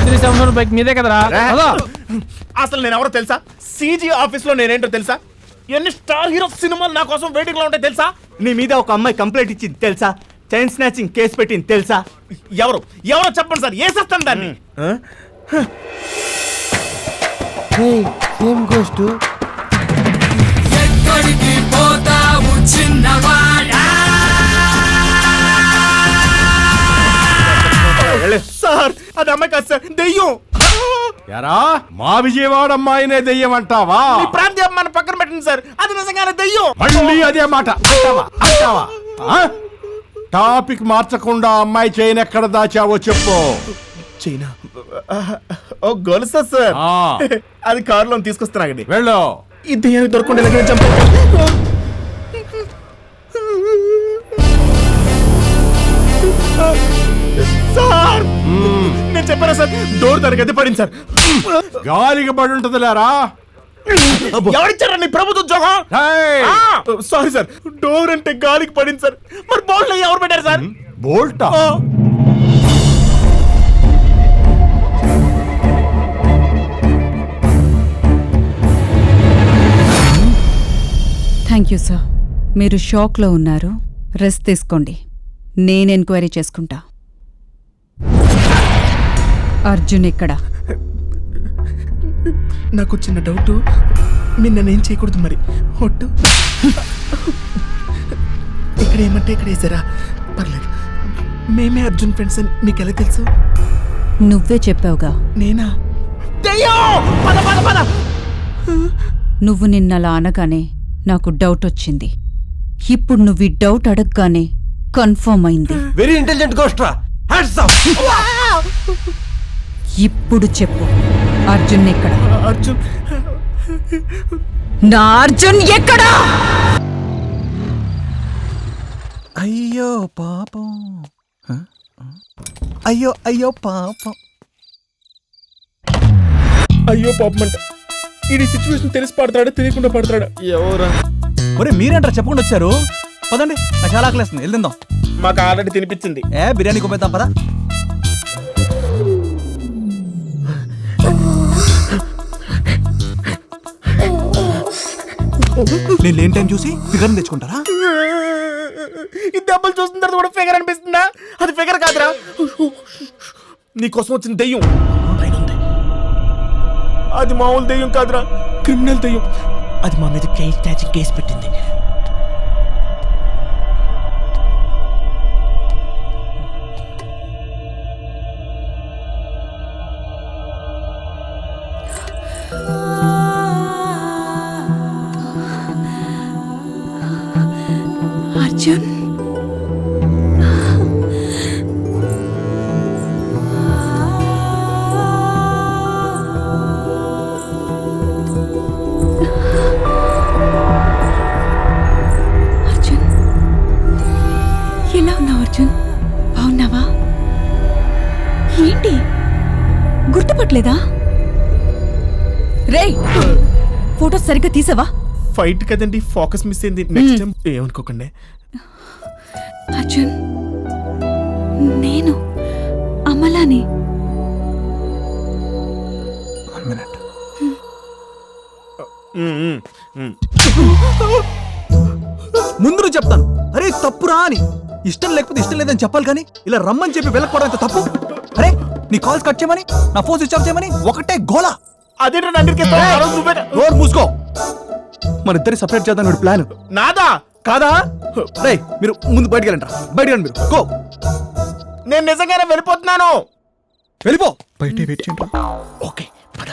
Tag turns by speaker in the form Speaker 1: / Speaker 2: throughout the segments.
Speaker 1: 370 bike మీదే కదరా.
Speaker 2: అసలు నేను ఎవరో తెలుసా? సీజీ ఆఫీస్ లో నేనేంటో తెలుసా? ఎన్ని స్టార్ హీరో సినిమాలు నా కోసం వెయిటింగ్ లో ఉంటాయి తెలుసా?
Speaker 3: నీ మీద ఒక అమ్మాయి కంప్లైంట్ ఇచ్చింది తెలుసా? చైన్ స్నాచింగ్ కేసు పెట్టింది తెలుసా?
Speaker 2: ఎవరు ఎవరో చెప్పండి సార్, వేసేస్తాను దాన్ని.
Speaker 1: Same ghost.
Speaker 4: ఎక్కడికి పోతావు చిన్నవాడా?
Speaker 2: సార్ అది అమ్మాయి కాదు సార్, దెయ్యం.
Speaker 5: ఎరా మా విజయవాడ అమ్మాయినే దెయ్యం అంటావా?
Speaker 2: ఈ ప్రాంతీయ అమ్మాయిని పక్కన పెట్టండి సార్, అది నిజంగానే దెయ్యం.
Speaker 5: మళ్ళీ అదే మాట అంటావా? ఆ? టాపిక్ మార్చకుండా అమ్మాయి చైన్ ఎక్కడ దాచావో చెప్పు.
Speaker 2: చైనా ఓ గొలుసా సార్?
Speaker 5: ఆ.
Speaker 2: అది కారులో తీసుకొస్తున్నాగండి.
Speaker 5: వెళ్ళు.
Speaker 2: ఈ దెయ్యానికి దొరకకుండా ఎలాగైనా చంపే. సార్ నేను చెప్పాను సార్, డోర్ తనకైతే పడింది సార్.
Speaker 5: గాలికి పడి ఉంటది లేరా.
Speaker 2: ఎవరిచ్చారా నీ ప్రభుత్వ ఉద్యోగం? సారీ సార్, డోర్ అంటే గాలికి పడింది సార్. మరి బోల్ట్ ఎవరు పెట్టారు సార్?
Speaker 5: బోల్టా?
Speaker 6: Thank you sir. మీరు షాక్లో ఉన్నారు, రెస్ట్ తీసుకోండి. నేను ఎంక్వైరీ చేసుకుంటా. అర్జున్ ఎక్కడ?
Speaker 2: నాకు చిన్న డౌట్, మీరు నన్నేం చేయకూడదు మరి. ఒట్టు ఇక్కడ ఏమంటే ఇక్కడ వేసారా? పర్లేదు, మేమే అర్జున్ ఫ్రెండ్స్ అని మీకు ఎలా తెలుసు?
Speaker 6: నువ్వే చెప్పావుగా.
Speaker 2: నేనా? పద పద పద.
Speaker 6: నువ్వు నిన్నలా అనగానే నాకు డౌట్ వచ్చింది. ఇప్పుడు నువ్వు ఈ డౌట్ అడగగానే కన్ఫర్మ్ అయింది.
Speaker 1: వెరీ ఇంటెలిజెంట్ గోస్ట్ రా. Hands up.
Speaker 6: ఇప్పుడు చెప్పు, అర్జున్ ఎక్కడ?
Speaker 2: అర్జున్,
Speaker 6: నా అర్జున్ ఎక్కడా?
Speaker 7: అయ్యో పాపం, అయ్యో అయ్యో పాపం,
Speaker 2: అయ్యో పాపం అంట. ఈ సిచ్యువేషన్ తెలిసి పడతాడా తెలియకుండా పడతాడా? ఎవరా?
Speaker 7: ఒరే మీరేంటారా చెప్పకుండా వచ్చారు? పదండి, నాకు చాలా ఆకలిస్తుంది, వెళ్దాం.
Speaker 2: మాకు ఆల్రెడీ తినిపించింది.
Speaker 7: బిర్యానీ కొమ్మేద్దాం పదా. నేను లేని టైం చూసి ఫిగర్ తెచ్చుకుంటారా?
Speaker 2: ఈ దెబ్బలు చూసిన తర్వాత కూడా ఫిగర్ అనిపిస్తుందా? అది ఫిగర్ కాదురా, నీకోసం వచ్చిన దెయ్యం పైన ఉంది. అది మామూలు దెయ్యం కాదురా, క్రిమినల్ దెయ్యం. అది మా మీద చైన్ స్నాచింగ్ కేసు పెట్టింది.
Speaker 6: అర్జున్, అర్జున్ ఎలా ఉన్నావు? అర్జున్ బాగున్నావా? ఏంటి గుర్తుపట్టలేదా? రేయ్, ఫోటో సరిగ్గా తీసావా?
Speaker 2: ఫైట్ కదండి, ఫోకస్ మిస్ అయింది. నెక్స్ట్ టైం ఏమనుకోకండి.
Speaker 6: అర్జున్, నేను అమలాని.
Speaker 7: ముందు నువ్వు చెప్తాను, అరే తప్పురా అని. ఇష్టం లేకపోతే ఇష్టం లేదని చెప్పాలి కానీ ఇలా రమ్మని చెప్పి వెళ్ళకపోవడం ఎంత తప్పు. అరే నీ కాల్స్ కట్ చేయమని, నా ఫోన్ స్విచ్ ఆఫ్ చేయమని ఒకటే గోలా.
Speaker 2: అదేంటో నందిరికి
Speaker 7: నోరు మూసుకో. మన ఇద్దరి సపరేట్ చేద్దాం ప్లాన్.
Speaker 2: నాదా
Speaker 7: కాదా? రే మీరు ముందు బయటికి వెళ్ళండి, బయటికి రండి. మీరు గో.
Speaker 2: నేను నిజంగానే వెళ్ళిపోతున్నాను.
Speaker 7: వెళ్ళిపో. బయటే వెయిట్ చేయండి.
Speaker 2: ఓకే పద.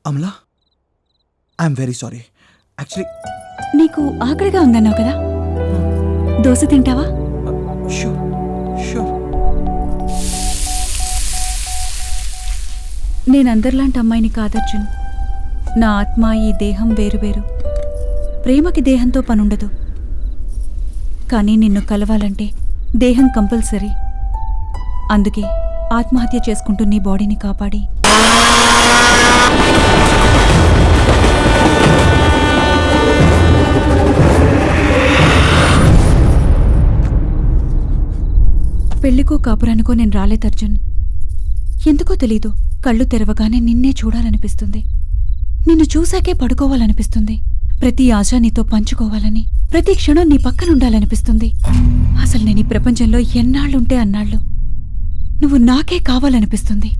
Speaker 7: Amala, I'm very sorry. Actually
Speaker 6: నీకు ఆకలిగా ఉందన్నావు కదా, దోశ తింటావా?
Speaker 7: Sure sure.
Speaker 6: నేనందరిలాంటి అమ్మాయిని కాదర్జున్. నా ఆత్మ ఈ దేహం వేరువేరు. ప్రేమకి దేహంతో పనుండదు. కానీ నిన్ను కలవాలంటే దేహం కంపల్సరీ. అందుకే ఆత్మహత్య చేసుకుంటూ నీ బాడీని కాపాడి పెళ్లి పెళ్ళికో కాపురానికో నేను రాలేదు అర్జున్. ఎందుకో తెలీదు, కళ్ళు తెరవగానే నిన్నే చూడాలనిపిస్తుంది. నిన్ను చూశాకే పడుకోవాలనిపిస్తుంది. ప్రతి ఆశ నీతో పంచుకోవాలని, ప్రతి క్షణం నీ పక్కనుండాలనిపిస్తుంది. అసలు నేను ఈ ప్రపంచంలో ఎన్నాళ్ళుంటే అన్నాళ్ళు నువ్వు నాకే కావాలనిపిస్తుంది.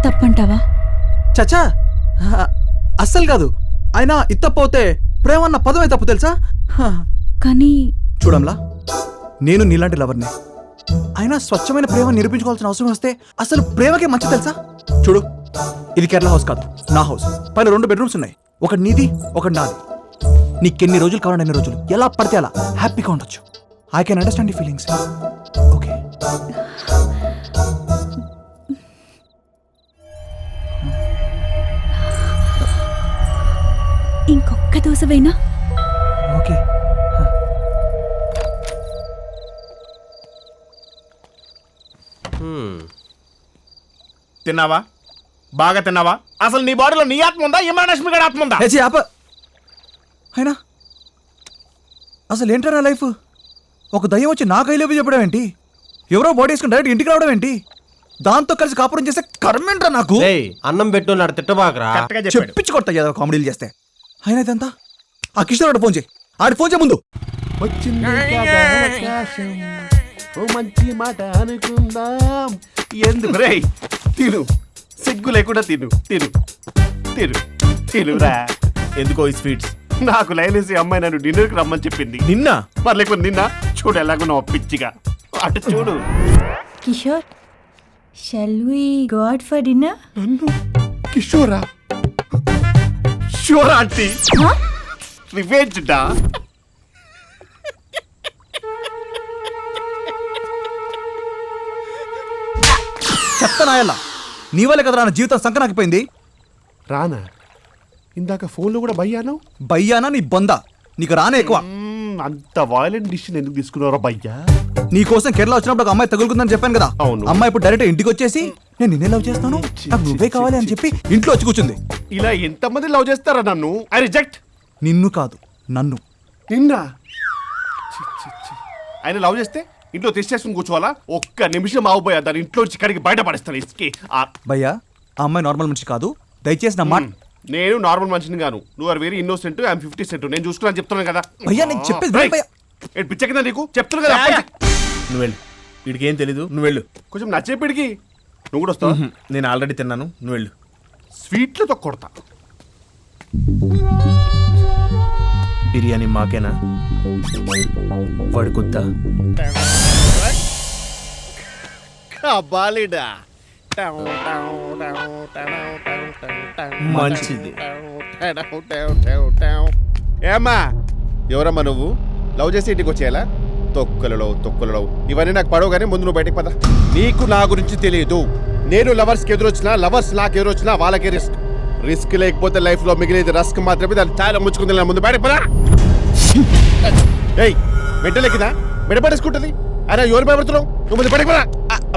Speaker 6: తప్పంటావా?
Speaker 7: చచ్చా, అస్సలు కాదు. అయినా ఇత్తపోతే ప్రేమన్న పదమే తప్పు తెలుసా?
Speaker 6: కానీ
Speaker 7: చూడంలా, నేను నీలాంటి లవర్ని. అయినా స్వచ్ఛమైన ప్రేమ నిరూపించుకోవాల్సిన అవసరం వస్తే అసలు ప్రేమకే మంచి తెలుసా? చూడు, ఇది కేరళ హౌస్ కాదు, నా హౌస్. పైన 2 బెడ్రూమ్స్ ఉన్నాయి. ఒకటి నీది, ఒకటి నాది. నీకెన్ని రోజులు కావాలంటే అన్ని రోజులు ఎలా పడితే అలా హ్యాపీగా ఉండొచ్చు. ఐ కెన్ అండర్స్టాండ్ నీ ఫీలింగ్స్. ఓకే,
Speaker 6: ఇంకొక్క దోసవైనా?
Speaker 7: ఓకే.
Speaker 2: తిన్నావా? బాగా తిన్నావా? అసలు నీ బాడీలో నీ ఆత్మ ఉందా, ఇమ్రాన్ గడి ఆత్మ ఉందా?
Speaker 7: హెచ్చి ఆప. అయినా అసలు ఏంట్రా నా లైఫ్? ఒక దయ్యం వచ్చి నా కైలేవి చెప్పడం ఏంటి? ఎవరో బాడీ వేసుకుని డైరెక్ట్ ఇంటికి రావడం ఏంటి? దాంతో కలిసి కాపురం చేస్తే కర్మేంట్రా నాకు?
Speaker 1: అన్నం పెట్టు నాడు తిట్టబాకరా.
Speaker 2: కరెక్ట్గా చెప్పాడు.
Speaker 7: చెప్పించుకొడతా ఏదో కామెడీలు చేస్తే. అయినా ఇదంతా ఆ కిషోర్ ఫోన్ చేయి. ఆడి ఫోన్ చేయ ముందు.
Speaker 5: మంచి మాట అనుకుందాం.
Speaker 2: ఎందుకు రే? తిను, సిగ్గు లేకుండా తిను తిను తిను తినురా. ఎందుకో ఈ స్వీట్స్. నాకు లైలేసి అమ్మాయి నన్ను డిన్నర్కి రమ్మని చెప్పింది. నిన్న మరి లేకపోతే నిన్న చూడు ఎలాగో పిచ్చిగా. అటు చూడు.
Speaker 8: Kishore, shall we go out for dinner?
Speaker 2: నన్ను కిషోరా? Sure aunty. రివెంజ్ డా.
Speaker 7: చెప్తానాయల్లా, నీ వల్లే కదరా నా జీవితం సంకనాకిపోయింది.
Speaker 5: రానా? ఇందాక ఫోన్లో కూడా భయ్యాను.
Speaker 7: బయ్యానా నీ బొంద? నీకు రానే ఎక్కువ.
Speaker 5: అంత వాయిలెంట్ డిసిషన్ ఎందుకు తీసుకున్నారో భయ్యా?
Speaker 7: నీ కోసం కేరళ వచ్చినప్పుడు ఒక అమ్మాయి తగులుకుందని చెప్పాను కదా.
Speaker 5: అవును.
Speaker 7: అమ్మాయి ఇప్పుడు డైరెక్ట్ ఇంటికి వచ్చేసి నేను నిన్నే లవ్ చేస్తాను, నాకు నువ్వే కావాలి అని చెప్పి ఇంట్లో వచ్చి కూర్చుంది.
Speaker 5: ఇలా ఎంతమంది లవ్ చేస్తారా నన్ను? I reject.
Speaker 7: నిన్ను కాదు, నన్ను.
Speaker 5: నిన్న ఆయన లవ్ చేస్తే ఇంట్లో తెచ్చేసుకుని కూర్చోవాలా? ఒక్క నిమిషం ఆగిపోయా దాని ఇంట్లో నుంచి ఇక్కడికి బయట పడేస్తాను ఇసుకి.
Speaker 7: భయ్యా, ఆ అమ్మాయి నార్మల్ మనిషి కాదు, దయచేసి నా మాట.
Speaker 5: నేను నార్మల్ మనిషిని గాను. నువ్వు ఆర్ వెరీ ఇన్నోసెంట్, ఐఎమ్ 50 నేను చూసుకున్నాను చెప్తున్నాను కదా.
Speaker 7: భయ్యా, నేను చెప్పేది విను భయ్యా.
Speaker 5: పిచ్చ కింద నీకు చెప్తున్నా కదా.
Speaker 2: నువ్వు వెళ్ళు. వీడికి ఏం తెలీదు, నువ్వు వెళ్ళు.
Speaker 5: కొంచెం నచ్చేపిడికి నువ్వు కూడా వస్తావు.
Speaker 2: నేను ఆల్రెడీ తిన్నాను, నువ్వు వెళ్ళు.
Speaker 5: స్వీట్లతో కొడతా.
Speaker 2: బిర్యానీ మాకేనా? పడుకుద్దా?
Speaker 5: బాలిడా
Speaker 2: మంచిది.
Speaker 5: ఏమ్మా, ఎవరమ్మా నువ్వు? లవ్ చేసి ఇంటికి వచ్చేయాలా? తొక్కలలో ఇవన్నీ నాకు పడవు కానీ ముందు నువ్వు బయటకు పద. నీకు నా గురించి తెలియదు. నేను లవర్స్కి ఎదురొచ్చినా, లవర్స్ నాకు ఎదురొచ్చినా వాళ్ళకి రిస్క్. రిస్క్ లేకపోతే లైఫ్ లో మిగిలేది రస్క్ మాత్రమే. దాన్ని చాలా ముచ్చుకుంది. ముందు బయటకు పద. ఏయ్, మెట్టలెక్కిదా? మెడ పడేసుకుంటుంది. అరే ఎవరు భయపడుతున్నావు? నువ్వు ముందు బయటకు పద.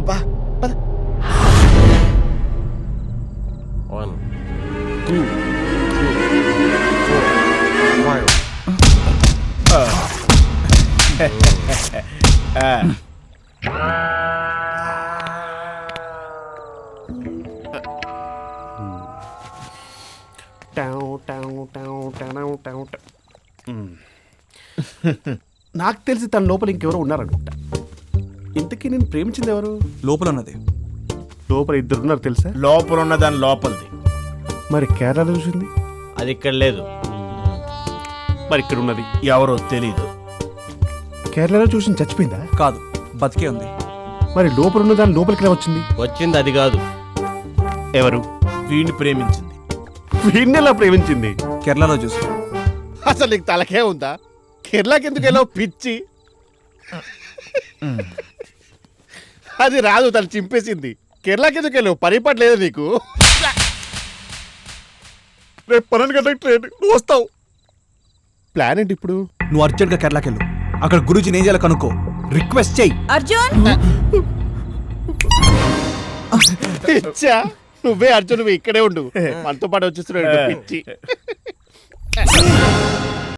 Speaker 5: అబ్బా పద.
Speaker 1: 1 2 4
Speaker 5: నాకు తెలిసి తన లోపల ఇంకెవరో ఉన్నారనుకుంటా. ఇంతకీ నేను ప్రేమించింది ఎవరు?
Speaker 7: లోపల ఉన్నది.
Speaker 5: లోపల 2 ఉన్నారు తెలుసా?
Speaker 2: లోపల ఉన్న దాని లోపలిది.
Speaker 5: మరి కేరళ చూసింది,
Speaker 1: అది ఇక్కడ లేదు.
Speaker 5: మరి ఇక్కడ ఉన్నది
Speaker 2: ఎవరో తెలీదు.
Speaker 5: కేరళలో చూసింది చచ్చిపోయిందా?
Speaker 7: కాదు, బతికే ఉంది.
Speaker 5: మరి లోపల ఉన్న దాని లోపలికి ఎలా వచ్చింది?
Speaker 1: వచ్చింది అది కాదు.
Speaker 5: ఎవరు?
Speaker 2: వీడిని ప్రేమించింది.
Speaker 5: వీడిని ఎలా ప్రేమించింది?
Speaker 7: కేరళలో చూసి.
Speaker 5: అసలు నీకు తలకే ఉందా? కేరళకి ఎందుకు ఎలా పిచ్చి? అది రాదు, తను చింపేసింది. కేరళకి ఎందుకు వెళ్ళావు? పరిపట్లేదు నీకు. రేపు 12 గంటలకు ట్రైన్, నువ్వు వస్తావు. ప్లాన్ ఏంటి ఇప్పుడు?
Speaker 7: నువ్వు అర్జెంట్గా కేరళకి వెళ్ళు. అక్కడ గురూజీ ఏం చేయాలో కనుక్కో, రిక్వెస్ట్ చెయ్యి.
Speaker 8: అర్జున్,
Speaker 5: ఇచ్చా నువ్వే అర్జున్, నువ్వు ఇక్కడే ఉండు. మనతో పాటు వచ్చేస్తున్నాడు పిచ్చి.